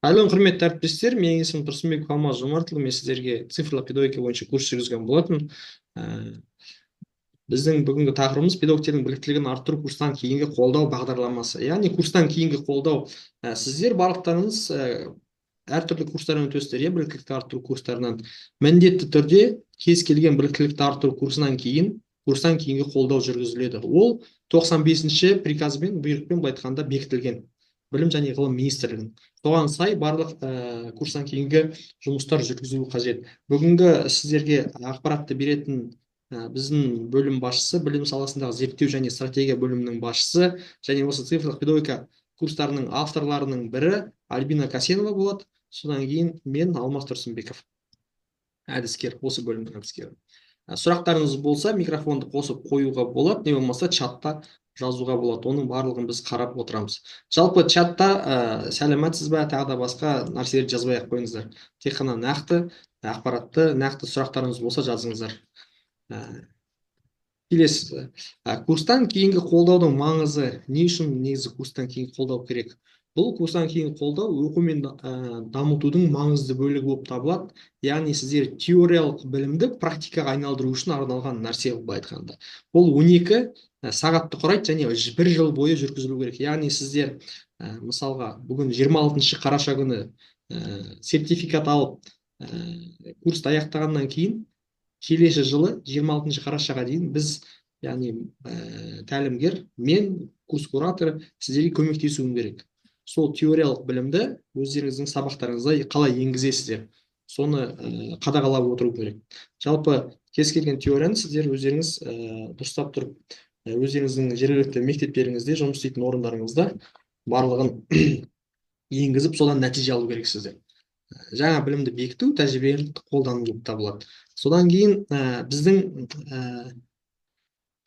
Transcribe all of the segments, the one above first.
Әлем құрметті әріптестер, менің есімім Тұрсынбек Алмаз Жомартұлы. Мен сіздерге цифрлық педагогика бойынша курс жүргізген болатын. Ә, Біздің бүгінгі тақырыбымыз педагогтердің біліктілігін арттыру курстан кейінгі қолдау бағдарламасы. Яғни курстан кейінгі қолдау. Сіздер барлықтарыңыз әртүрлі курстардан өтесіздер, иә, біліктілікті арттыру курстарынан. Міндетті түрде кез келген біліктілікті арттыру курстан кейінгі қолдау жүргізіледі. Ол 95-ші приказбен, бұйрықпен былай айтқанда бекітілген. Білім және ғылым министрлігінің. Соған сай барлық курстан кейінгі жұмыстар жүргізілу қажет. Бүгінгі сіздерге ақпаратты беретін біздің бөлім басшысы, білім саласындағы зерттеу және стратегия бөлімінің басшысы, және осы цифрлық педагогика курстарының авторларының бірі Альбина Касенова болады. Содан кейін мен Алмас Тұрсынбеков, әдіскер, осы бөлімнің әдіскері. Сұрақтарыңыз болса, микрофонды қосып қоюға болады, не болмаса чатта жазуға болады. Оның барлығын біз қарап отырамыз. Жалпы чатта сәлеметсіз бе, тағы да басқа нәрселерді жазбай ақ қойыңыздар. Тек қана нақты ақпаратты, нақты сұрақтарыңыз болса жазыңыздар. Келесі, курстан кейінгі қолдаудың маңызы не үшін негізі курстан кейін қолдау керек? Бұл курстан кейін қолдау оқу мен дамытудың маңызды бөлігі болып табылады. Яғни сіздер теориялық білімді практикаға айналдыру үшін арналған нәрсе былай айтқанда. Ол 12 сағатты құрайды және 1 жыл бойы жүргізілу керек. Яғни сіздер мысалға бүгін 26 қараша күні сертификат алып курсты аяқтағаннан кейін келесі жылы 26 қарашаға дейін біз, яғни тәлімгер, мен, курс кураторы сіздерге көмектесуім керек. Сол теориялық білімді өздеріңіздің сабақтарыңызда қалай енгізесіздер, соны қадағалап отыру керек. Жалпы кез келген теорияны сіздер өздеріңіз дұрыстап тұрып, өздеріңіздің жергілікті мектептеріңізде жұмыс істейтін орындарыңызда барлығын енгізіп, содан нәтиже алу керексіздер. Жаңа білімді бекіту тәжірибелік қолдану болып табылады. Содан кейін біздің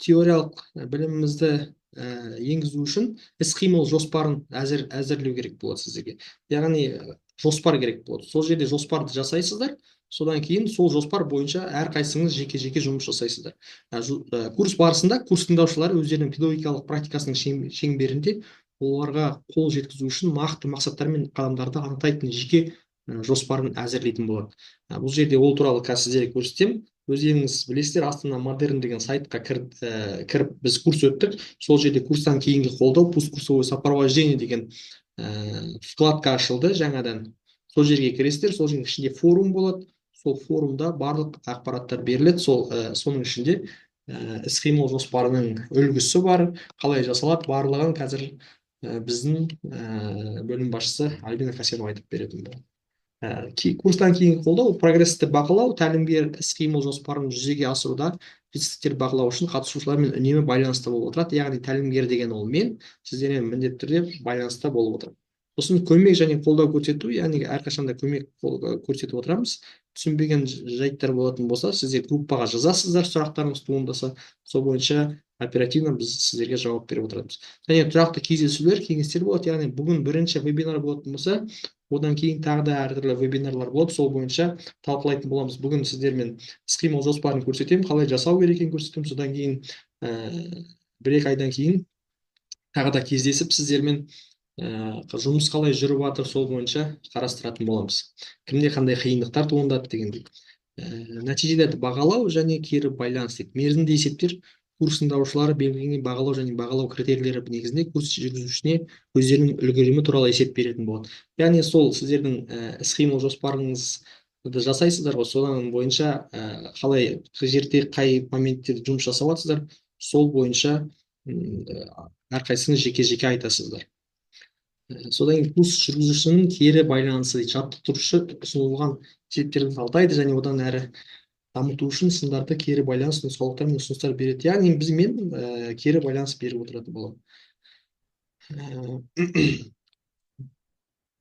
теориялық білімімізді енгізу үшін іс-қимыл жоспарын әзірлеу керек болады сіздерге. Яғни жоспар керек болады. Сол жерде жоспарды жасайсыздар, содан кейін сол жоспар бойынша әрқайсыңыз жеке-жеке жұмыс жасайсыздар. Курс барысында курс тыңдаушылары өздерінің педагогикалық практикасының шеңберінде оларға қол жеткізу үшін нақты мақсаттар мен қадамдарды анықтайтын жеке жоспарын әзірлейтін болады. Бұл жерде ол туралы қазір сіздерге көрсетемін. Өздеріңіз білесіздер, Астана Модерн деген сайтқа кіріп біз курс өттік. Сол жерде курстан кейінгі қолдау, посткурсовое сопровождение деген вкладка ашылды жаңадан. Сол жерге кіресіздер, сол жердің ішінде форум болады. Сол форумда барлық ақпараттар беріледі. Соның ішінде іс-қимыл жоспарының үлгісі бар, қалай жасалады, барлығын қазір біздің бөлім басшысы Альбина Касенова айтып беретін болады. Курстан кейінгі қолдау, прогрессті бағалау, тәлімгер іс-қимыл жоспарын жүзеге асыруда жетістіктер бағалау үшін қатысушылармен үнемі байланыста болып отырады. Яғни тәлімгер деген ол мен, сіздермен міндетті түрде байланыста болып отырады. Сосын көмек және қолдау көрсету, яғни әрқашанда көмек көрсетіп отырамыз. Түсінбеген жайттар болатын болса, сіздер группаға жазасыздар, сұрақтарыңыз туындаса, сол бойынша оперативно біз сіздерге жауап беріп отырамыз. Және тұрақты кездесулер, кеңестер болады. Яғни бүгін бірінші вебинар болатын болса, одан кейін тағы да әртүрлі вебинарлар болып, сол бойынша талқылайтын боламыз. Бүгін сіздермен іс-қимыл жоспарын көрсетемін, қалай жасау керек екенін көрсетемін. Содан кейін 1-2 айдан кейін тағы да кездесіп сіздермен жұмыс қалай жүріп жатыр, сол бойынша қарастыратын боламыз. Кімде қандай қиындықтар туындады дегендей. Нәтижелерді бағалау және кері байланыс дейді. Мерзімді есептер курс тыңдаушылары белгіленген бағалау және бағалау критерийлері негізінде курс жүргізушісіне өздерінің үлгерімі туралы есеп беретін болады. Яғни сол сіздердің іс-қимыл жоспарыңызды жасайсыздар ғой, содан бойынша қалай жерде қай моментте жұмыс жасап жатсыздар, сол бойынша әрқайсыңыз жеке-жеке айтасыздар. Содан кейін курс жүргізушінің кері байланысы дейді. Жаттықтырушы ұсынылған есептерді талдайды және одан әрі дамыту үшін сындарды кері байланыс нұсқаулықтар мен ұсыныстар береді. Яғни бізмен кері байланыс беріп отыратын болады.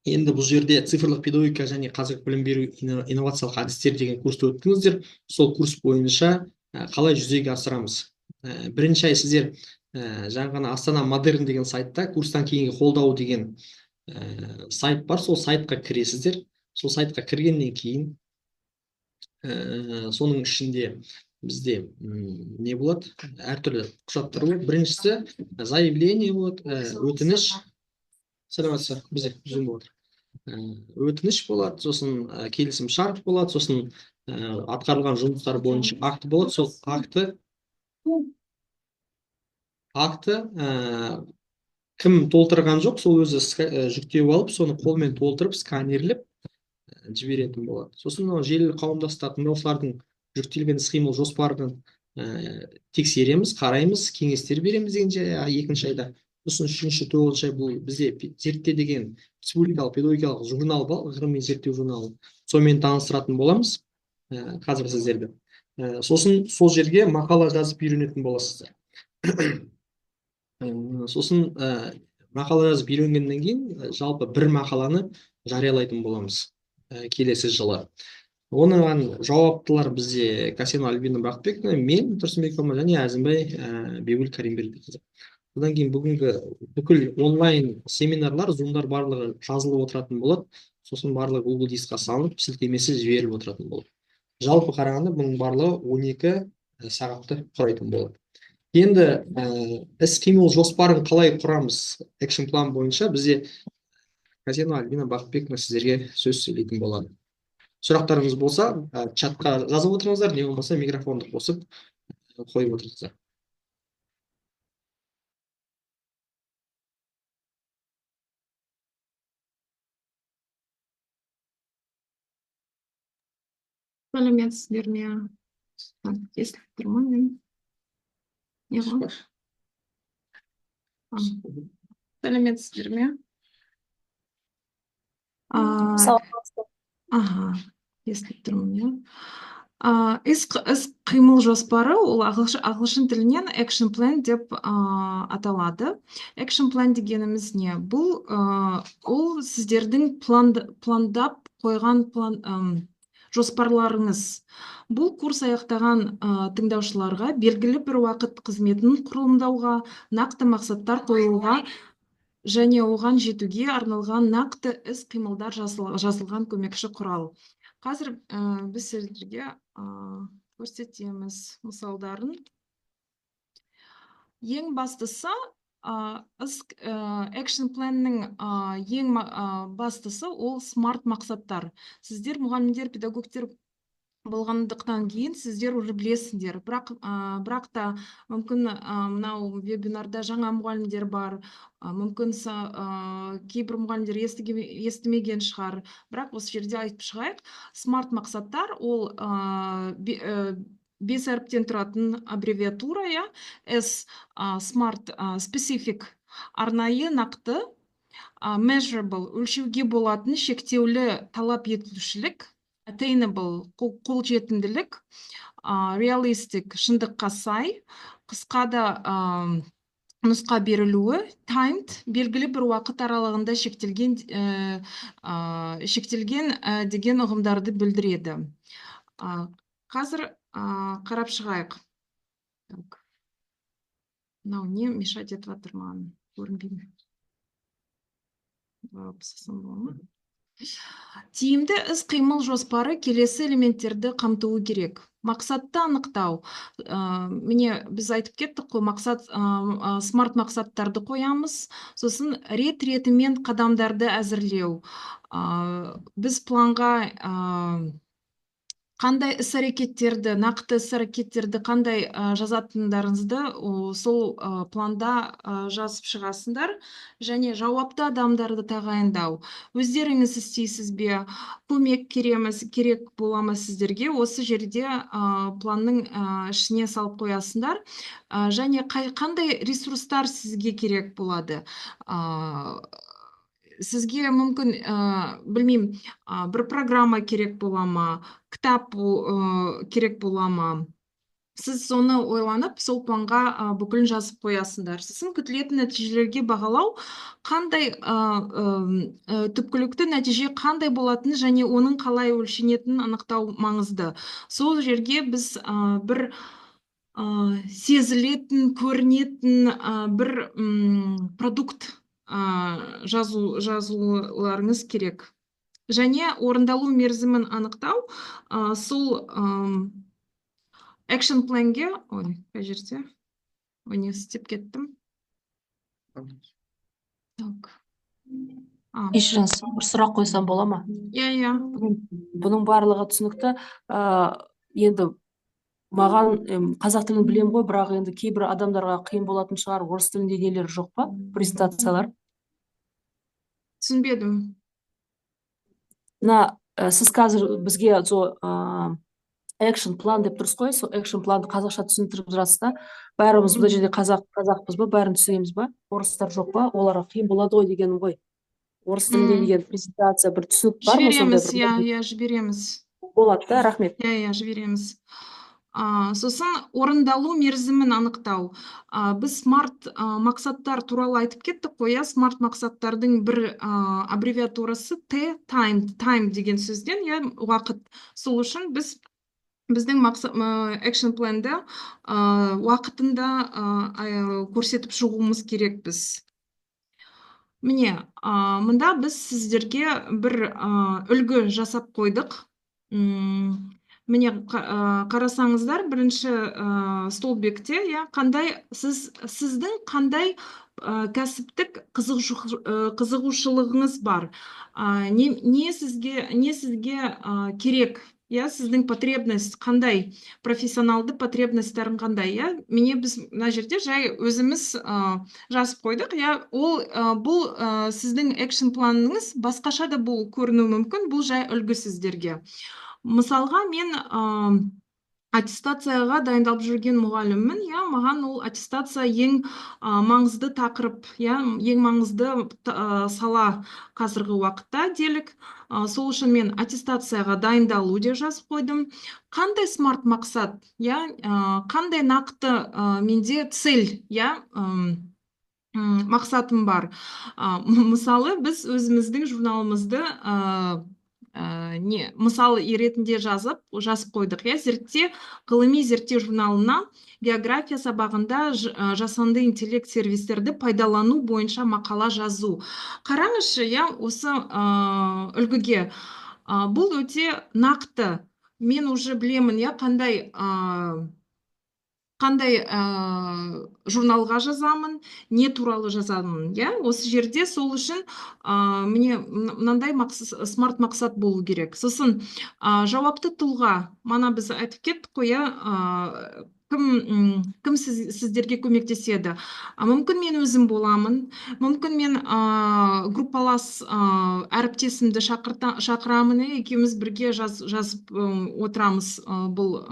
Енді бұл жерде цифрлық педагогика және қазіргі білім беру инновациялық әдістер деген курсты өттіңіздер. Сол курс бойынша қалай жүзеге асырамыз? Бірінші ай сіздер жаңағы Астана Модерн деген сайтта курстан кейінгі қолдау деген сайт бар. Сол сайтқа кіресіздер. Сол сайтқа кіргеннен кейін соның ішінде бізде не болады? Әртүрлі құжаттар болады. Біріншісі заявление болады, өтініш. Сәлеметсіздер, бізде жүзім болады. өтініш болады, сосын келісім шарт болады, сосын атқарылған жұмыстар бойынша акт болады. Сол акты кім толтырған жоқ, сол өзі жүктеп алып, соны қолмен толтырып сканерлеп жіберетін болады. Сосын мынау желілі қауымдастық тыңдаушылардың жүктелген іс-қимыл жоспарын тексереміз, қараймыз, кеңестер береміз дегенше екінші айда. Сосын үшінші, тоғызыншы ай бұл бізде зерттеу деген республикалық педагогикалық журнал бар, ғылыми зерттеу журналы. Сонымен таныстыратын боламыз қазір сіздерді. Сосын сол жерге мақала жазып үйренетін боласыздар. Сосын мақала жазып үйренгеннен кейін жалпы бір мақаланы жариялайтын боламыз келесі жылы. Оған жауаптылар бізде Касенова Альбина Бақытбековна, мен Тұрсынбекова және Әзімбай Бибігүл Каримбердіқызы. Одан кейін бүгінгі бүкіл онлайн семинарлар, зумдар барлығы жазылып отыратын болады. Сосын барлығы Google дискқа салынып, сілтемесі жіберіліп отыратын болады. Жалпы қарағанда бұның барлығы 12 сағатты құрайтын болады. Енді іс-қимыл жоспарын қалай құрамыз? Экшн план бойынша бізде Касенова Альбина Бақытбековна сіздерге сөз сөйлейтін болады. Сұрақтарыңыз болса, чатқа жазып отырыңыздар, не болмаса микрофонды қосып қойып отырыңыздар. Сәлеметсіздер ме? Естіліп тұрмын мен. Неғыл? Сәлеметсіздер ме? Естіліп тұрмын, иә. Іс-қимыл жоспары ол ағылшын тілінен action plan деп аталады. Action plan дегеніміз не? Бұл ол сіздердің пландап қойған жоспарларыңыз. Бұл курс аяқтаған тыңдаушыларға белгілі бір уақыт қызметін құрылымдауға, нақты мақсаттар қойуға және оған жетуге арналған нақты іс-қимылдар жазылған көмекші құрал. Қазір біз сіздерге көрсетеміз мысалдарын. Ең бастысы, action planның ең бастысы ол смарт мақсаттар. Сіздер мұғалімдер, педагогтер болғандықтан кейін сіздер уже білесіңдер. Бірақ та мүмкін мынау вебинарда жаңа мұғалімдер бар, мүмкін кейбір мұғалімдер естімеген шығар. Бірақ осы жерде айтып шығайық. Смарт мақсаттар ол 5 әріптен тұратын аббревиатура, S smart specific арнайы нақты, measurable өлшеуге болатын шектеулі талап етушілік, attainable қолжетімділік, realistic шындыққа сай, қысқада нұсқа берілуі, timed белгілі бір уақыт аралығында шектелген деген ұғымдарды білдіреді. Қазір қарап шығайық. Мынау не мешать етіп жатыр маған? Көрінбейді. Тиімді іс-қимыл жоспары келесі элементтерді қамтуы керек. Мақсатты анықтау. Міне біз айтып кеттік қой, смарт мақсаттарды қоямыз. Сосын рет-ретімен қадамдарды әзірлеу. Біз планға қандай іс-әрекеттерді, нақты іс-әрекеттерді қандай жазатындарыңызды сол планда жазып шығасыңдар, және жауапты адамдарды тағайындау. Өздеріңіз істейсіз бе, көмек керек бола сіздерге, осы жерде планның ішіне салып қоясыңдар, және қандай ресурстар сізге керек болады. Сізге мүмкін, білмеймін, бір программа керек бола ма, кітап керек бола ма. Сіз соны ойланып, сол планға бүкілін жазып қоясыңдар. Сосын күтілетін нәтижелерге бағалау, қандай түпкілікті нәтиже қандай болатыны және оның қалай өлшенетінін анықтау маңызды. Сол жерге біз бір сезілетін, көрінетін бір продукт жазуларыңыз керек. Және орындалу мерзімін анықтау, сол action planге, қай жерде? Не істеп кеттім? кешіріңіз, бір сұрақ қойсам бола ма? иә. Бұның барлығы түсінікті. Енді маған қазақ тілін білемін ғой, бірақ енді кейбір адамдарға қиын болатын шығар. Орыс тілінде нелер жоқ па? Презентациялар. Түсінбедім. Сіз қазір бізге экшн план деп тұрсыз ғой, сол экшн планды қазақша түсіндіріп жатсыз да. Бәріміз бұл жерде қазақпыз ба, бәрін түсінеміз ба? Орыстар жоқ па? Оларға қиын болады ғой дегенім ғой. Орыс тілінде деген презентация бір түсінік бар ма сондай Жібереміз, бір? иә, жібереміз. Болады да, рахмет. Иә, жібереміз. Сосын орындалу мерзімін анықтау. Біз смарт мақсаттар туралы айтып кеттік қой, иә, смарт мақсаттардың бір аббревиатурасы time деген сөзден, иә, уақыт. Сол үшін біздің экшн пленді уақытында көрсетіп шығуымыз керек біз. Міне, мында біз сіздерге бір үлгі жасап қойдық. Міне, қарасаңыздар, бірінші столбекте, иә, сіздің қандай кәсіптік қызығушылығыңыз бар, не сізге керек, иә, сіздің потребность қандай, профессионалды потребностьтарың қандай, иә. Міне, біз мына жерде жай өзіміз жазып қойдық, иә. Бұл сіздің экшн планыңыз басқаша да бұл көрінуі мүмкін, бұл жай үлгі сіздерге. Мысалға, мен аттестацияға дайындалып жүрген мұғаліммін, иә, маған ол аттестация ең маңызды тақырып, иә, ең маңызды сала қазіргі уақытта делік. Сол үшін мен аттестацияға дайындалу деп жазып қойдым. Қандай смарт мақсат, иә, қандай нақты менде цель, иә, мақсатым бар. Мысалы, біз өзіміздің журналымызды мысалы ретінде жазып қойдық, иә, ғылыми зерттеу журналына география сабағында жасанды интеллект сервистерді пайдалану бойынша мақала жазу. Қараңызшы, иә, осы үлгіге. Бұл өте нақты. Мен уже білемін, иә, қандай журналға жазамын, не туралы жазамын, иә. Осы жерде сол үшін міне мынандай смарт мақсат болу керек. Сосын жауапты тұлға, мана біз айтып кеттік қой, кім сіздерге көмектеседі. Мүмкін мен өзім боламын, мүмкін мен группалас әріптесімді шақырамын, екеуміз бірге жазып отырамыз бұл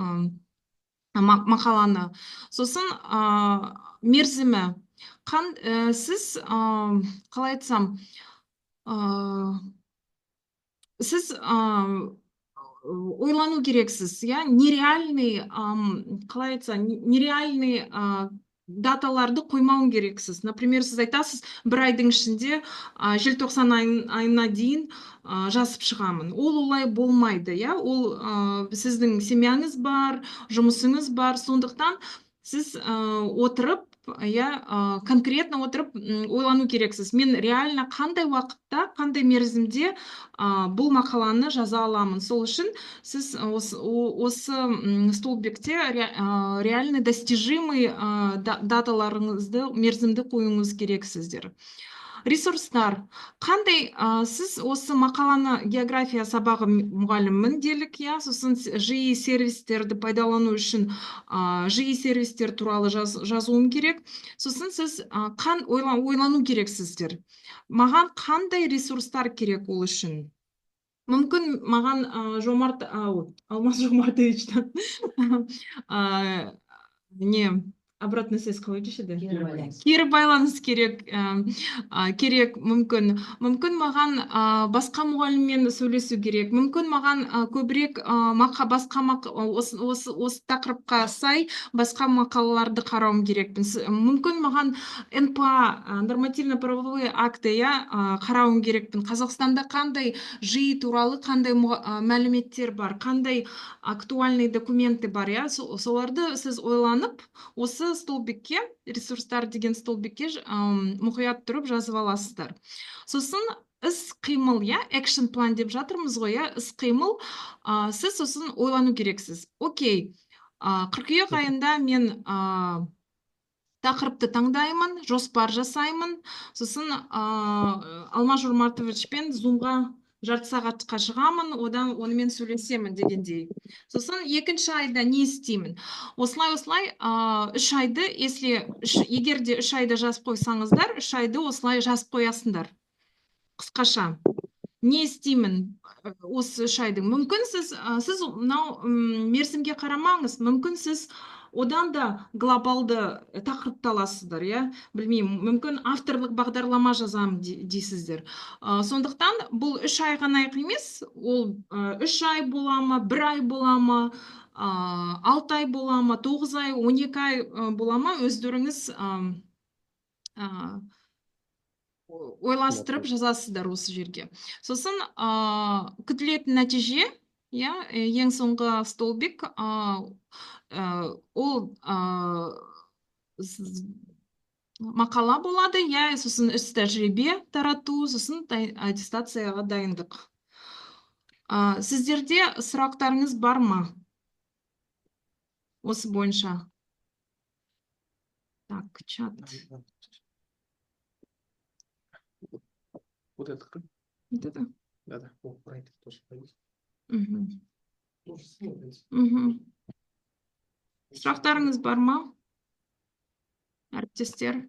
мақаланы. Сосын мерзімі. Сіз, қалай айтсам, сіз ойлану керексіз, иә, нереальный, қалай айтсам, нереальный даталарды қоймауың керексіз. Например, сіз айтасыз, бір айдың ішінде желтоқсан айына дейін жазып шығамын. Ол олай болмайды, иә. Ол сіздің семьяңыз бар, жұмысыңыз бар. Сондықтан сіз отырып, иә, конкретно отырып ойлану керексіз. Мен реально қандай уақытта, қандай мерзімде бұл мақаланы жаза аламын. Сол үшін сіз осы столбекте реально достижимый даталарыңызды, мерзімді қоюыңыз керексіздер. Ресурстар. Қандай сіз осы мақаланы география сабағы мұғаліммін делік, иә, сосын жиі сервистерді пайдалану үшін жиі сервистер туралы жазуым керек. Сосын сіз ойлану керексіздер. Маған қандай ресурстар керек ол үшін? Мүмкін маған Алмаз Жомартовичтан обратная связь қалай дешеді? Кері байланыс керек. Мүмкін маған басқа мұғаліммен сөйлесу керек. Мүмкін маған көбірек осы тақырыпқа сай басқа мақалаларды қарауым керекпін. Мүмкін маған НПА, нормативно-правовые акты, қарауым керекпін. Қазақстанда қандай жиі туралы қандай мәліметтер бар, қандай актуальный документы бар, иә. Соларды сіз ойланып, осы столбекке, ресурстар деген столбекке мұқият тұрып жазып аласыздар. Сосын іс-қимыл, иә, экшн план деп жатырмыз ғой, иә, іс-қимыл. Сіз сосын ойлану керексіз. Окей, қыркүйек айында мен тақырыпты таңдаймын, жоспар жасаймын, сосын Алмаз Жұрмартовичпен зумға жарты сағатқа шығамын, онымен сөйлесемін дегендей. Сосын екінші айда не істеймін? Осылай, 3 айды, егер де 3 айды жазып қойсаңыздар, 3 айды осылай жазып қоясыңдар. Қысқаша. Не істеймін осы 3 айдың? Мүмкін сіз мынау мерзімге қарамаңыз. Мүмкін сіз одан да глобалды тақырыпты аласыздар, иә? Білмеймін, мүмкін авторлық бағдарлама жазамын дейсіздер. Сондықтан бұл 3 ай ғана емес, ол 3 ай бола ма, 1 ай бола ма, 6 ай бола ма, 9 ай, 12 ай бола ма, өздеріңіз ойластырып жазасыздар осы жерге. Сосын күтілетін нәтиже, иә, ең соңғы столбик, ол мақала болады, иә, сосын іс тәжірибе тарату, сосын аттестацияға дайындық. Сіздерде сұрақтарыңыз бар ма? Осы бойынша. Так, чат. Вот это как? Вот это? Да. О, про это тоже пойдет. Мгм. Тоже смотрится. Мгм. Сұрақтарыңыз бар ма? Әріптестер.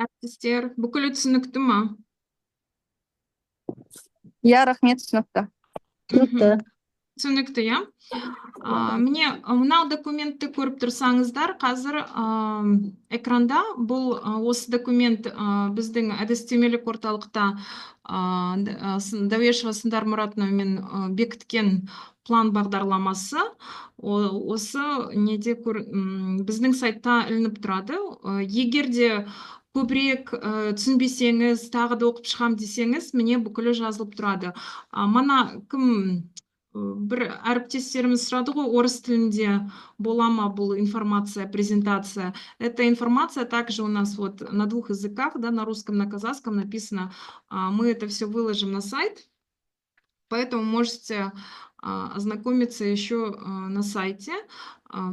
Әріптестер, бүкілі түсінікті ма? Иә, рахмет, түсінікті. түсінікті. Түсінікті, иә? Міне, мынау документті көріп тұрсаңыздар, қазір экранда бұл осы документ біздің әдістемелік орталықта Дәуешова Сындар Мұратовнамен бекіткен план бағдарламасы. Осы неде біздің сайтта ілініп тұрады. Егер де көбірек түсінбесеңіз, тағы да оқып шығам десеңіз, міне бүкілі жазылып тұрады. Мана кім бір әріптестеріміз сұрады ғой, орыс тілінде бола ма бұл информация, презентация. Эта информация также у нас вот на 2 языках, да, на русском, на казахском написано. Мы это все выложим на сайт, поэтому можете ознакомиться еще на сайте.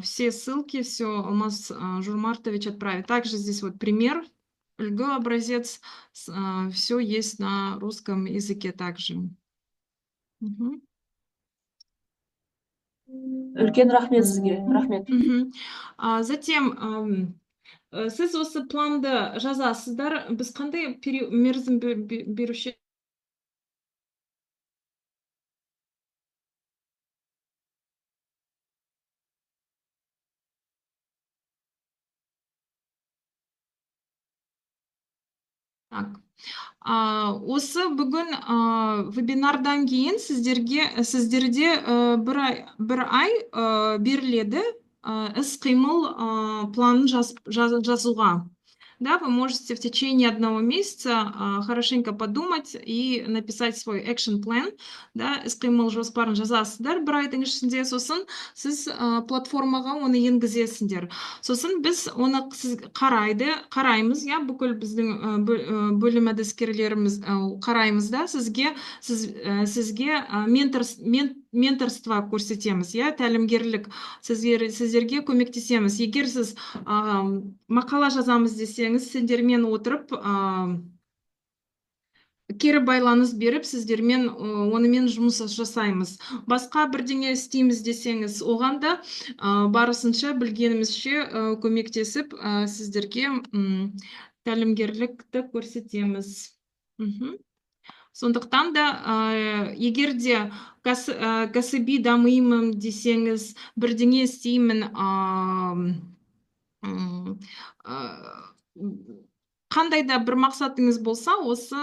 Все ссылки, все Алмаз Журмартович отправит. Также здесь вот пример, ульгы образец, все есть на русском языке также. Угу. Үлкен рахмет сізге. Рахмет. Затем сіз осы планды жазасыздар. Біз қандай мерзім беруші? Так. Осы бүгін вебинардан кейін сіздерде бір ай беріледі іс-қимыл планын жазуға. Да, вы можете в течение 1 месяца хорошенько подумать и написать свой action plan, да, іс-қимыл жоспарын жазасыздар 1 айдың ішінде, сосын сіз платформаға оны енгізесіңдер. Сосын біз оны қараймыз, ja, бүкіл біздің бөлім әдіскерлеріміз қараймыз да, сізге менторство көрсетеміз, ja, тәлімгерлік, сіздерге көмектесеміз. Егер сіз мақала жазамыз десеңіз, сендермен отырып кері байланыс беріп, сіздермен онымен жұмыс жасаймыз. Басқа бірдеңе істейміз десеңіз, оған да барысынша білгенімізше көмектесіп, сіздерге тәлімгерлікті көрсетеміз. Сондықтан да, егер де кәсіби дамимын десеңіз, бірдеңе істеймін, қандай да бір мақсатыңыз болса, осы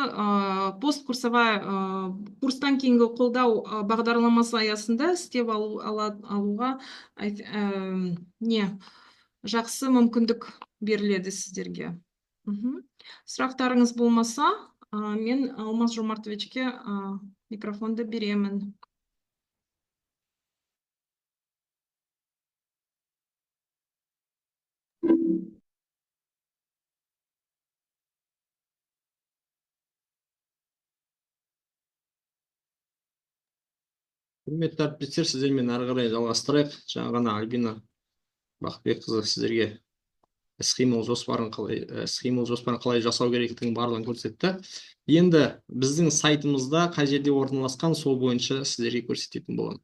посткурсовая курстан кейінгі қолдау бағдарламасы аясында істеп алуға жақсы мүмкіндік беріледі сіздерге. Сұрақтарыңыз болмаса, мен Алмаз Жомартовичке микрофонды беремін. Құрметті әріптестер, сіздермен ары қарай жалғастырайық. Жаңа ғана Альбина Бақытбекқызы сіздерге іс-қимыл жоспарын қалай жасау керектігін барлығын көрсетті. Енді біздің сайтымызда қай жерде орналасқан, сол бойынша сіздерге көрсететін боламын.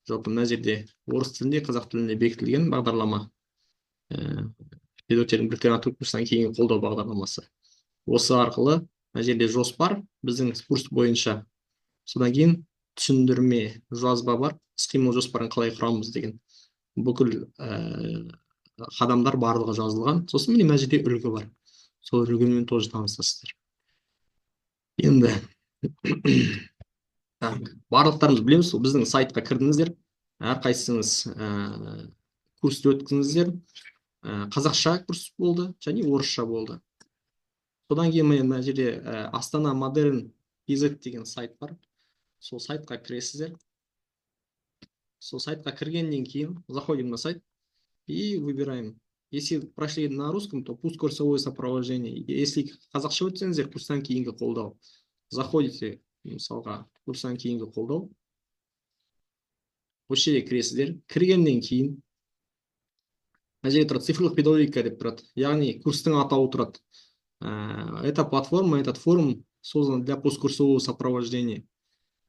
Жалпы мына жерде орыс тілінде, қазақ тілінде бекітілген бағдарлама. Педагогтердің біріккен курсынан кейінгі қолдау бағдарламасы. Осы арқылы мына жерде жоспар біздің курс бойынша. Содан кейін түсіндірме жазба бар, іс-қимыл жоспарын қалай құрамыз деген бүкіл қадамдар барлығы жазылған. Сосын міне мына жерде үлгі бар. Сол үлгімен тоже танысасыздар. Енді барлықтарыңыз білеміз, біздің сайтқа кірдіңіздер, әрқайсыңыз курсты өткіздіңіздер. Қазақша курс болды және орысша болды. Содан кейін мына жерде Астана Модерн KZ деген сайт бар. Сол сайтқа кіресіздер. Сол сайтқа кіргеннен кейін заходим на сайт и выбираем. Если прошли на русском, то пусть курсовое сопровождение. Если қазақша өтсеңіздер, курстан кейінгі қолдау. Заходите, мысалға, курстан кейінгі қолдау. Осы жерге кіресіздер. Кіргеннен кейін мына жерде тұрады цифрлық педагогика деп тұрады. Яғни курстың атауы тұрады. Эта платформа, этот форум создан для посткурсового сопровождения.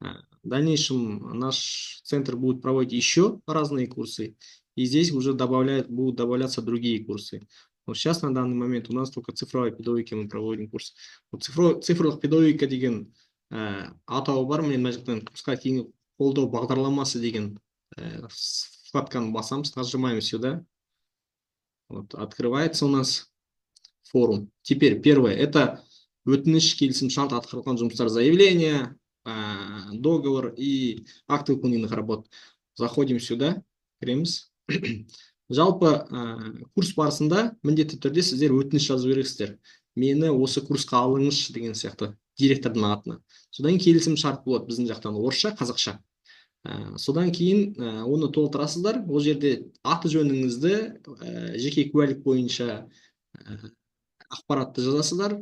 В дальнейшем наш центр будет проводить еще разные курсы, и здесь уже будут добавляться другие курсы. Вот сейчас на данный момент у нас только цифровой педагогики мы проводим курс. Вот цифрлық педагогика деген атауы бар, мен мына жақтан курсқа кейінгі қолдау бағдарламасы деген вкладканы басамыз, нажимаем сюда. Вот, открывается у нас форум. Теперь первое, это өтініш, келісімшарт, атқарылған жұмыстар, заявление, договор и акты выполненных работ. Заходим сюда, кіреміз. Жалпы курс барысында міндетті түрде сіздер өтініш жазу керексіздер. Мені осы курсқа алыңызшы деген сияқты директордың атына. Содан келісім шарт болады біздің жақтан орысша, қазақша. Содан кейін оны толтырасыздар. Ол жерде аты жөніңізді, жеке куәлік бойынша ақпаратты жазасыздар,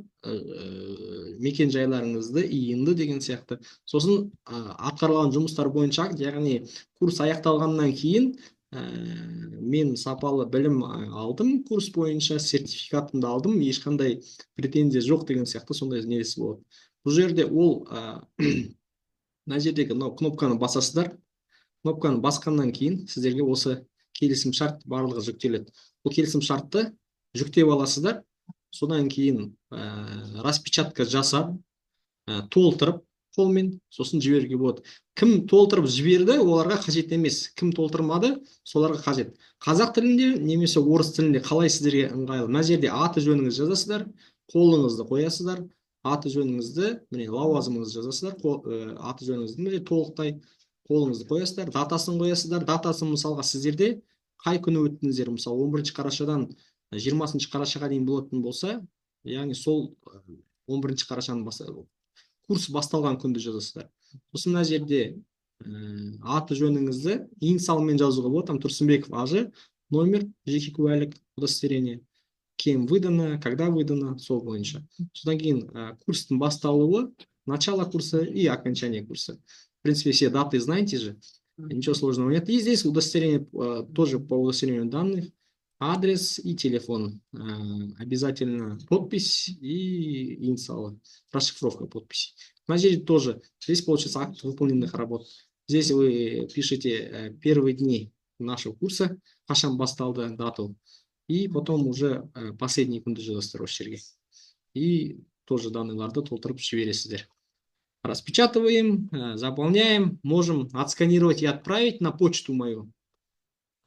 мекен жайларыңызды, иінді деген сияқты. Сосын атқарылған жұмыстар бойынша, яғни курс аяқталғаннан кейін мен сапалы білім алдым, курс бойынша сертификатымды алдым, ешқандай претензия жоқ деген сияқты сондай несі болады. Бұл жерде ол мына жердегі кнопканы басасыздар. Кнопканы басқаннан кейін сіздерге осы келісім шарт барлығы жүктеледі. Бұл келісім шартты жүктеп аласыздар. Содан кейін распечатка жасап, толтырып қолмен, сосын жіберуге болады. Кім толтырып жіберді, оларға қажет емес. Кім толтырмады, соларға қажет. Қазақ тілінде немесе орыс тілінде қалай сіздерге ыңғайлы. Мына жерде аты жөніңізді жазасыздар, қолыңызды қоясыздар, аты жөніңізді, міне лауазымыңызды жазасыздар, аты жөніңізді міне толықтай қолыңызды қоясыздар, датасын қоясыздар. Датасын мысалға сіздерде қай күні өттіңіздер, мысалы 11 қарашадан 20 қарашаға дейін болатын болса, яғни сол 11 қарашаның курс басталған күнді жазасыздар. Сосын мына жерде аты жөніңізді инициалмен жазуға болады. Там Тұрсынбеков АЖ, номер, жеке куәлік, удостоверение, кем выдано, когда выдано, сол бойынша. Содан кейін курстың басталуы, начало курса и окончание курса. В принципе, все даты знаете же, ничего сложного нет. И здесь удостоверение тоже по удостоверению данных, адрес и телефон. Обязательно подпись и инициалы, расшифровка подписи. На здесь тоже, здесь получится акт выполненных работ. Здесь вы пишете первые дни нашего курса, қашан басталды, дату, и потом уже последний күнді жазасыздар осы жерге. И тоже данныйларды толтырып жібересіздер. Распечатываем, заполняем, можем отсканировать и отправить на почту мою.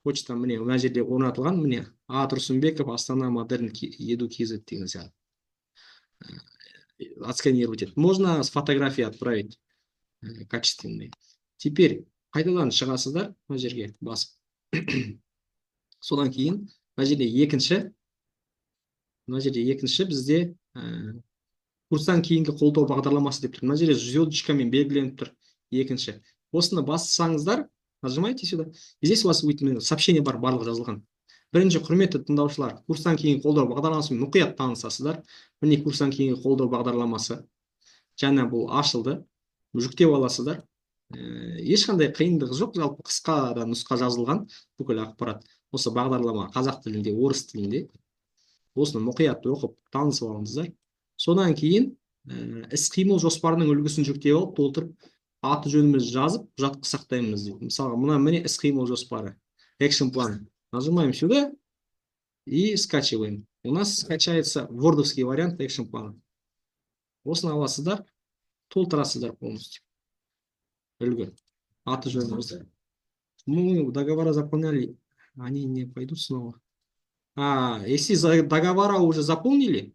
Почта мне мына жерде орнатылған, мне Тұрсынбеков, Астана Модерн Edu KZ деген сияқты. Отсканировать это. Можно с фотографией отправить качественные. Теперь қайтадан шығасыздар, мына жерге басып. Содан кейін мына жерде екінші бізде курстан кейінгі қолдау бағдарламасы деп тұр. Мына жерде звездочкамен белгіленіп тұр. Екінші. Осыны бассаңыздар, нажимайте сюда. Здесь у вас сообщение бар, барлығы жазылған. Бірінші, құрметті тыңдаушылар, курстан кейінгі қолдау бағдарламасымен мұқият танысасыздар. Міне курстан кейінгі қолдау бағдарламасы. Жаңа бұл ашылды. Жүктеп аласыздар. ешқандай қиындығы жоқ, жалпы қысқа да нұсқа жазылған бүкіл ақпарат. Осы бағдарлама қазақ тілінде, орыс тілінде. Осыны мұқият оқып танысып алыңыздар. Содан кейін іс-қимыл жоспарының үлгісін жүктеп алып, толтырып, аты жөнімізді жазып, құжатқа сақтаймыз дейді. Мысалы, мына міне іс-қимыл жоспары, экшн план. Нажимаем сюда и скачиваем. У нас скачается вордовский вариант экшн плана. Осыны аласыздар, толтырасыздар полностью. Үлгі. Аты жөнімізді. Мы договора заполняли, они не пойдут снова. Если договора уже заполнили,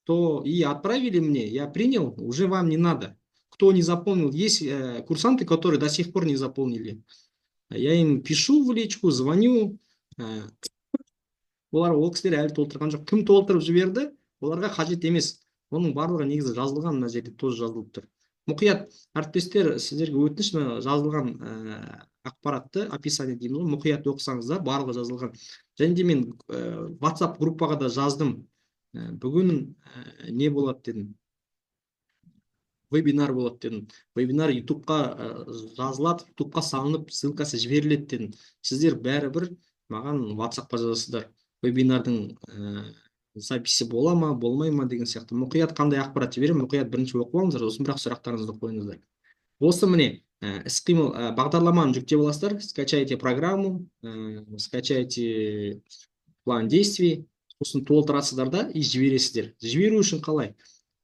то и отправили мне, я принял, уже вам не надо. Кто не заполнил, есть курсанты, которые до сих пор не заполнили. Я им пишу в личку, звоню. Олар ол кісілер әлі толтырған жоқ. Кім толтырып жіберді, оларға қажет емес. Оның барлығы негізі жазылған, мына жерде тоже жазылып тұр. Мұқият әріптестер, сіздерге өтініш, жазылған ақпаратты, описание дейміз ғой, мұқият оқысаңыздар, барлығы жазылған. Және де мен WhatsApp группаға да жаздым. Бүгін не болады дедім. Вебинар болады дедім. Вебинар ютубқа жазылады, ютубқа салынып, ссылкасы жіберіледі дедім. Сіздер бәрібір маған WhatsAppқа жазасыздар. Вебинардың записі бола ма, болмай ма деген сияқты. Мұқият қандай ақпарат жіберемін, мұқият бірінші оқып алыңыздар, сосын бірақ сұрақтарыңызды қойыңыздар. Осы міне іс-қимыл бағдарламаны жүктеп аласыздар, скачайте программу, скачайте план действий, сосын толтырасыздар да и жібересіздер. Жіберу үшін қалай?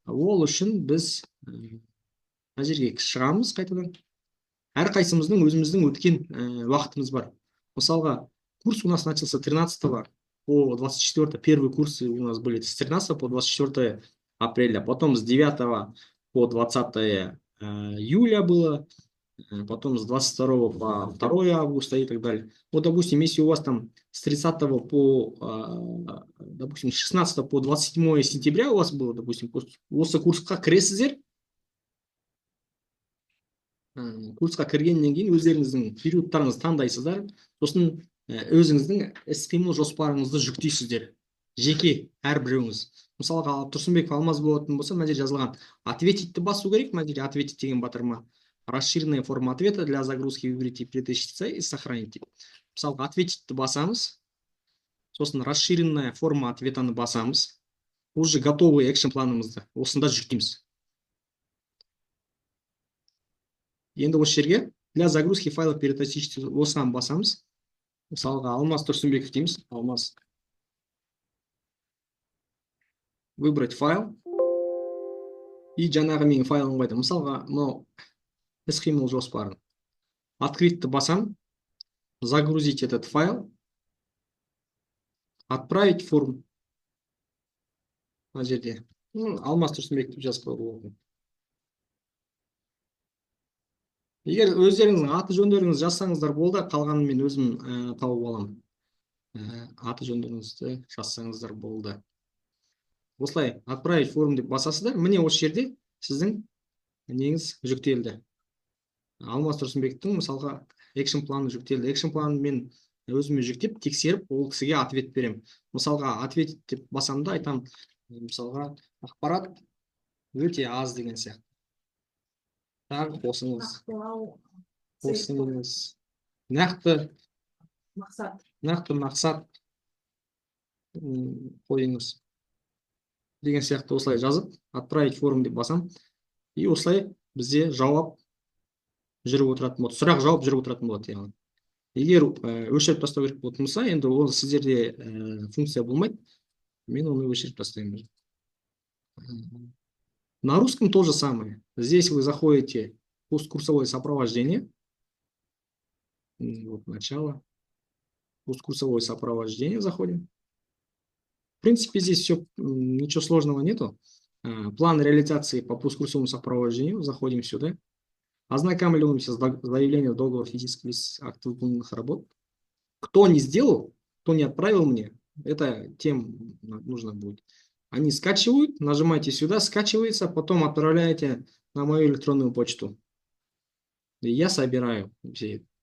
Ол үшін біз мына жерге шығамыз қайтадан. Әрқайсымыздың өзіміздің өткен уақытымыз бар. Мысалға, курс у нас начался 13 по 24, первые курсы у нас были с 13 по 24 апреля, потом с 9 по 20 июля было, потом с 22 по 2 августа и так далее. Вот, допустим, если у вас там с 30 по, допустим, 16 по 27 сентября у вас было, допустим, осы курсқа кіресіздер, курсқа кіргеннен кейін өздеріңіздің периодтарыңызды таңдайсыздар, сосын өзіңіздің іс-қимыл жоспарыңызды жүктейсіздер. Жеке әрбіреуіңіз. Мысалға, Тұрсынбеков Алмаз болатын болса, мына жерде жазылған. Ответить-ті басу керек, мына жерде ответить деген батырма. Расширенная форма ответа для загрузки выберите предыдущий и сохраните. Мысалға, ответить-ті басамыз. Сосын расширенная форма ответаны басамыз. Уже готовый экшн планымызды осында жүктейміз. Енді осы жерге для загрузки файлов периодически осыған басамыз. Мысалға, Алмаз Тұрсынбеков дейміз. Алмаз. Выбрать файл. И жаңағы менің файлым қойды. Мысалға, мынау іс-қимыл жоспарын. Открыть-ті басам. Загрузить этот файл. Отправить форму. Мына жерде. Алмаз Тұрсынбеков жазып қойды. Егер өздеріңіздің аты жөндеріңізді жазсаңыздар болды, қалғанын мен өзім тауып аламын. Аты жөндеріңізді жазсаңыздар болды. Осылай отправить форму деп басасыздар. Міне осы жерде сіздің неңіз жүктелді. Алмаз Тұрсынбектің мысалға экшн планы жүктелді. Экшн планын мен өзіме жүктеп, тексеріп, ол кісіге ответ берем. Мысалға ответ деп басамда айтам, мысалға ақпарат өте аз деген сияқты. Так, қосыңыз. Нақты мақсат қойыңыз. Деген сияқты осылай жазып, отправить форму деп басам. И осылай бізде жауап жүріп отыратын болады. Сұрақ жауап жүріп отыратын болады. Егер өшіріп тастау керек болатын болса, енді ол сіздерде функция болмайды. Мен оны өшіріп тастаймын. На русском то же самое. Здесь вы заходите в посткурсовое сопровождение. Вот начало. Посткурсовое сопровождение заходим. В принципе, здесь все, ничего сложного нету. План реализации по посткурсовому сопровождению. Заходим сюда. Ознакомливаемся с заявлением договора физических лиц актов выполненных работ. Кто не сделал, кто не отправил мне, это тем нужно будет. Они скачивают, нажимаете сюда, скачивается, потом отправляете на мою электронную почту. И я собираю.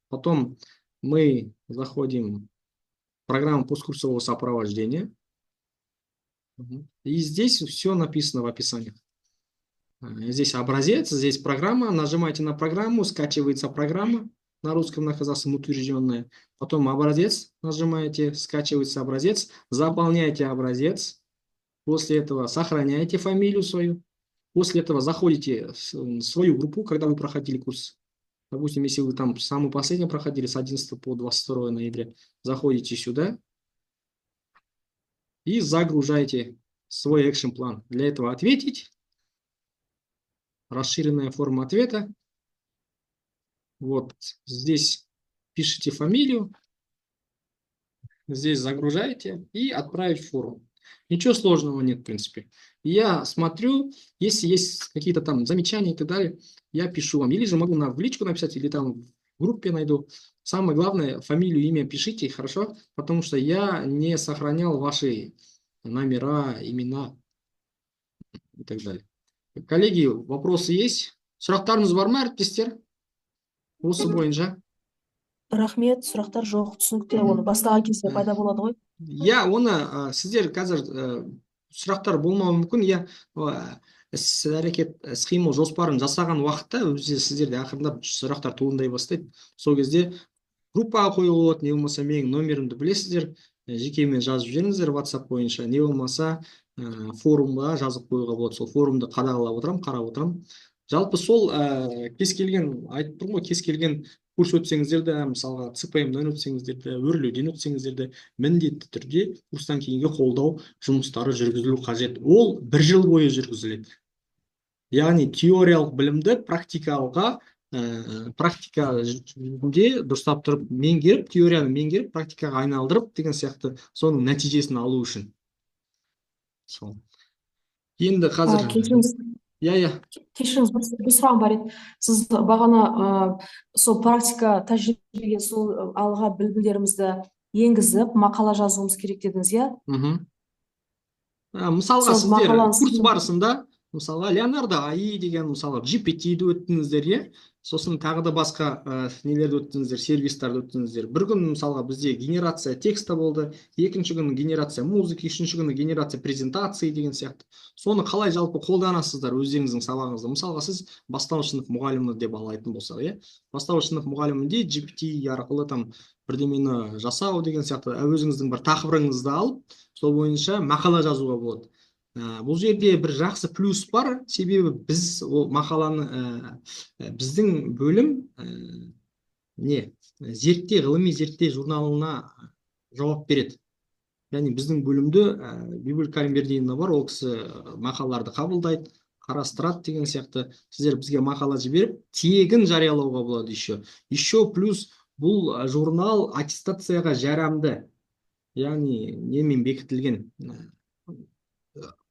Потом мы заходим в программу посткурсового сопровождения. И здесь все написано в описании. Здесь образец, здесь программа. Нажимаете на программу, скачивается программа. На русском, на казахском утвержденная. Потом образец нажимаете, скачивается образец. Заполняете образец. После этого сохраняете фамилию свою. После этого заходите в свою группу, когда вы проходили курс. Допустим, если вы там самый последний проходили с 11 по 22 ноября, заходите сюда и загружаете свой экшн-план. Для этого ответить. Расширенная форма ответа. Вот здесь пишите фамилию, здесь загружаете и отправить в форум. Ничего сложного нет, в принципе. Я смотрю, если есть какие-то там замечания и так далее, я пишу вам. Или же могу в личку написать, или там в группе найду. Самое главное, фамилию, имя пишите, хорошо? Потому что я не сохранял ваши номера, имена и так далее. Коллеги, вопросы есть? Сұрақтарыңыз бар ма, әріптестер? Осы бойынша. Рахмет, сұрақтар жоқ, түсінікті. Оны бастаған кезде пайда болады ғой. Я оны сіздер қазір сұрақтар болмауы мүмкін. Я іс-әрекет, іс-қимыл жоспарын жасаған уақытта өзі сіздерде ақырындап сұрақтар туындай бастайды. Сол кезде группаға қоюға болады, не болмаса менің номерімді білесіздер, жекемен жазып жіберіңіздер WhatsApp бойынша, не болмаса форумға жазып қоюға болады. Сол форумды қадағалап отырамын, қарап отырамын. Жалпы сол кез келген, айтып тұрмын ғой, кез келген курс өтсеңіздер де, мысалға ЦПМ-дан өтсеңіздер де, өрлеуден өтсеңіздер де, міндетті түрде курстан кейінгі қолдау жұмыстары жүргізілу қажет. Ол 1 жыл бойы жүргізіледі. Яғни теориялық білімді практика жүзінде дұрыстап тұрып меңгеріп, теорияны меңгеріп, практикаға айналдырып деген сияқты соның нәтижесін алу үшін. Сол. Енді қазір кешіріңіз, бір сұрағым бар еді. Сіз бағана сол практика тәжірибеге сол алға білімдерімізді енгізіп мақала жазуымыз керек дедіңіз, иә? Мысалға сіздер курс барысында, мысалға Леонардо АИ деген, мысалға GPT-ді өттіңіздер, е? Сосын тағы да басқа нелерді өттіңіздер, сервистарды өттіңіздер. Бір күн мысалға бізде генерация текста болды, екінші күні генерация музыка, үшінші күні генерация презентации деген сияқты. Соны қалай жалпы қолданасыздар өздеріңіздің сабағыңызда? Мысалға сіз бастауыш сынып мұғалімі деп алайтын болсақ, е? Бастауыш сынып мұғалімінде GPT арқылы там бірдемені жасау деген сияқты өзіңіздің бір тақырыбыңызды алып, сол бойынша мақала жазуға болады. Бұл жерде бір жақсы плюс бар, себебі біз ол мақаланы біздің бөлім ғылыми зерттеу журналына жауап береді. Яғни біздің бөлімді Бибуль Калимбердиевна бар, ол кісі мақалаларды қабылдайды, қарастырады деген сияқты. Сіздер бізге мақала жіберіп, тегін жариялауға болады еще. Еще плюс бұл журнал аттестацияға жарамды. Яғни немен бекітілген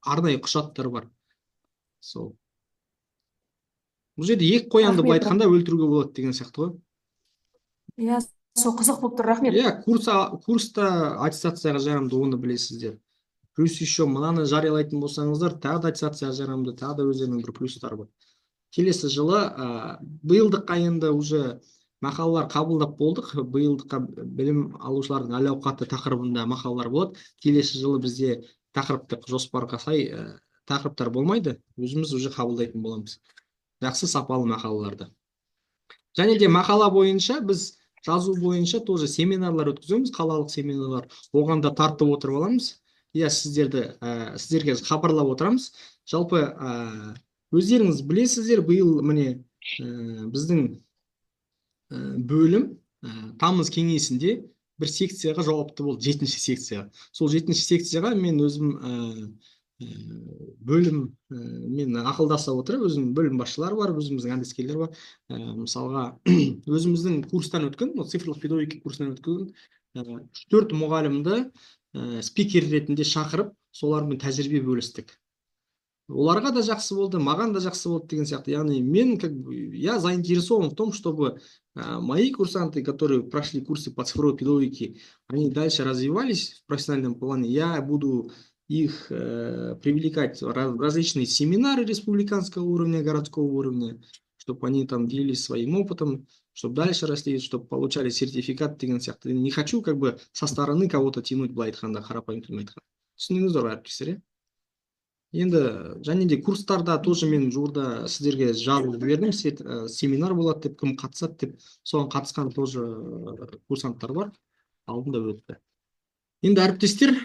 арнайы құжаттар бар. Сол. Бұл жерде екі қоянды былай айтқанда өлтіруге болады деген сияқты ғой. Иә, сол қызық болып тұр, рахмет. Иә, курста аттестацияға жарамды, оны білесіздер. Плюс еще мынаны жариялайтын болсаңыздар, тағы да аттестацияға жарамды, тағы да өздерінің бір плюстары бар. Келесі жылы биылдыққа енді уже мақалалар қабылдап болдық. Биылдыққа білім алушылардың әл-ауқаты тақырыбында мақалалар болады. Келесі жылы бізде тақырыптық жоспарға сай тақырыптар болмайды, өзіміз уже қабылдайтын боламыз. Жақсы сапалы мақалаларды. Және де мақала бойынша біз жазу бойынша тоже семинарлар өткіземіз, қалалық семинарлар. Оған да тартып отырып аламыз. Иә, сіздерге хабарлап отырамыз. Жалпы өздеріңіз білесіздер, биыл міне біздің бөлім тамыз кеңесінде бір секцияға жауапты болды, 7-ші секцияға. Сол 7-ші секцияға мен өзім бөліммен ақылдаса отырып, өзім бөлім басшылары бар, өзіміздің әдіскерлер бар. Мысалға, өзіміздің курстан өткен, цифрлық педагогика курсынан өткен 4 мұғалімді спикер ретінде шақырып, солармен тәжірибе бөлістік. Оларға да жақсы болды, маған да жақсы болды деген сияқты. Яғни мен я заинтересован в том, чтобы мои курсанты, которые прошли курсы по цифровой педагогике, они дальше развивались в профессиональном плане. Я буду их привлекать в различные семинары республиканского уровня, городского уровня, чтобы они там делились своим опытом, чтобы дальше росли, чтобы получали сертификат деген сияқты. Не хочу со стороны кого-то тянуть, былай айтқанда, қарапайым тілмен айтқанда. Түсініңіздер, әріптестер, иә? Енді және де курстарда тоже мен жуырда сіздерге жазып жібердім, семинар болады деп, кім қатысады деп, соған қатысқан тоже курсанттар бар, алдында өтті. Енді әріптестер,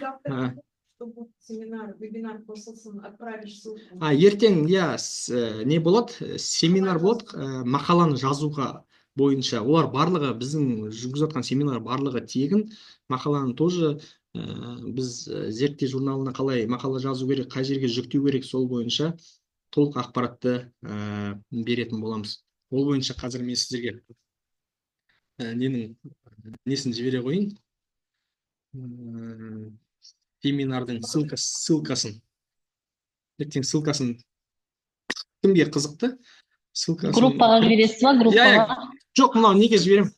Семинар, вебинар қосылсын, отправишь ссылку. ертең не болады, семинар болады, мақаланы жазуға бойынша. Олар барлығы біздің жүргізіп жатқан семинар барлығы тегін. Мақаланы тоже біз зерттеу журналына қалай мақала жазу керек, қай жерге жүктеу керек, сол бойынша толық ақпаратты беретін боламыз. Ол бойынша қазір мен сіздерге несін жібере қойын. Семинардың ссылкасын. Ертең ссылкасын кімге қызықты? Группаға жібересіз ба, группаға? Жоқ, мынау неге жіберем?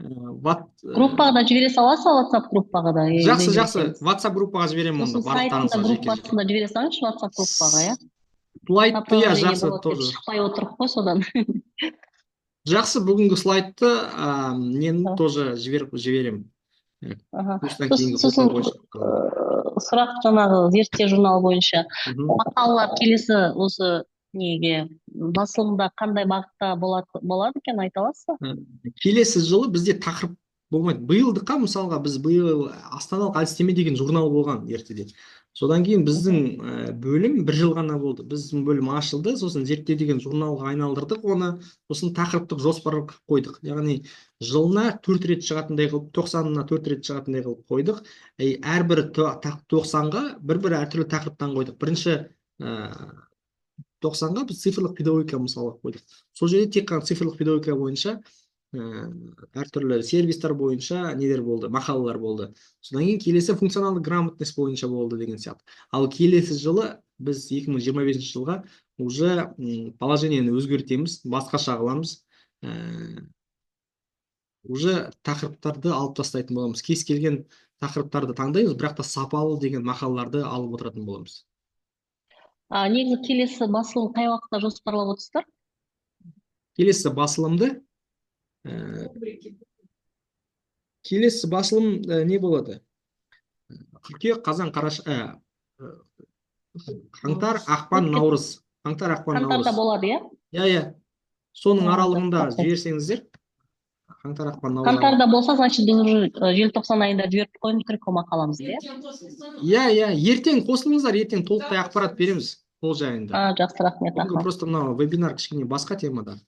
Группаға да жібере саласыз, WhatsApp группаға да. Жақсы, WhatsApp группаға жіберем онда. Сайтында группасында жібере салыңызшы, WhatsApp группаға, иә? Слайдты, жақсы, тоже. Шықпай отырып қой содан. Жақсы, бүгінгі слайдты нені тоже жіберем. Сосын сұрақ жаңағы зерттеу журналы бойынша мақалалар келесі осы неге басылымда қандай бағытта болады екен, айта аласыз ба? Келесі жылы бізде тақырып болмайды. Биылдыққа мысалға біз биыл астаналық әдістеме деген журнал болған ертеде. Содан кейін біздің бөлім бір жыл ғана болды. Біздің бөлім ашылды, сосын зерттеу деген журналға айналдырдық оны, сосын тақырыптық жоспар қойдық. Яғни жылына 4 рет шығатындай қылып, 90-ына 4 рет шығатындай қылып қойдық. Әрбір 90-ға бір әртүрлі тақырыптан қойдық. Бірінші 90-ға біз цифрлық педагогика мысалы қойдық. Сол жерде тек қана цифрлық педагогика бойынша әртүрлі сервистер бойынша нелер болды, мақалалар болды. Содан кейін келесі функционалды грамотность бойынша болды деген сияқты. Ал келесі жылы біз 2025 жылға уже положениені өзгертеміз, басқаша қыламыз. Уже тақырыптарды алып тастайтын боламыз. Кез келген тақырыптарды таңдаймыз, бірақ та сапалы деген мақалаларды алып отыратын боламыз. Негізі келесі басылым қай уақытта жоспарлап отырсыздар? Келесі басылымды келесі басылым не болады? Қыркүйек, қазан, қараша, қаңтар, ақпан, наурыз. Қаңтарда болады, иә? Иә. Соның аралығында жіберсеңіздер. Қаңтар, ақпан, наурыз. Қаңтарда болса, значит, біз уже желтоқсан айында жіберіп қойып керек мақаламызды, иә? Иә, ертең қосылыңыздар, ертең толықтай ақпарат береміз ол жайында. Жақсы, рахмет. Просто мынау вебинар кішкене басқа темада.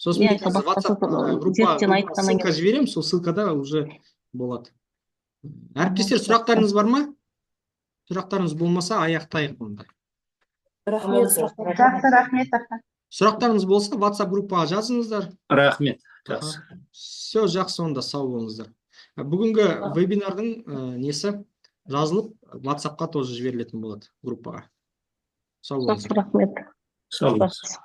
Сосын мен қазір WhatsApp группаға ссылка жіберем, сол ссылкада уже болады. Әріптестер, сұрақтарыңыз бар ма? Сұрақтарыңыз болмаса, аяқтайық мұнда. Рахмет. Сұрақтарыңыз болса, WhatsApp группаға жазыңыздар. Рахмет. Все, жақсы, онда сау болыңыздар. Бүгінгі вебинардың несі жазылып, WhatsAppқа тоже жіберілетін болады группаға. Сау болыңыздар. Рахмет. Сау болыңыз.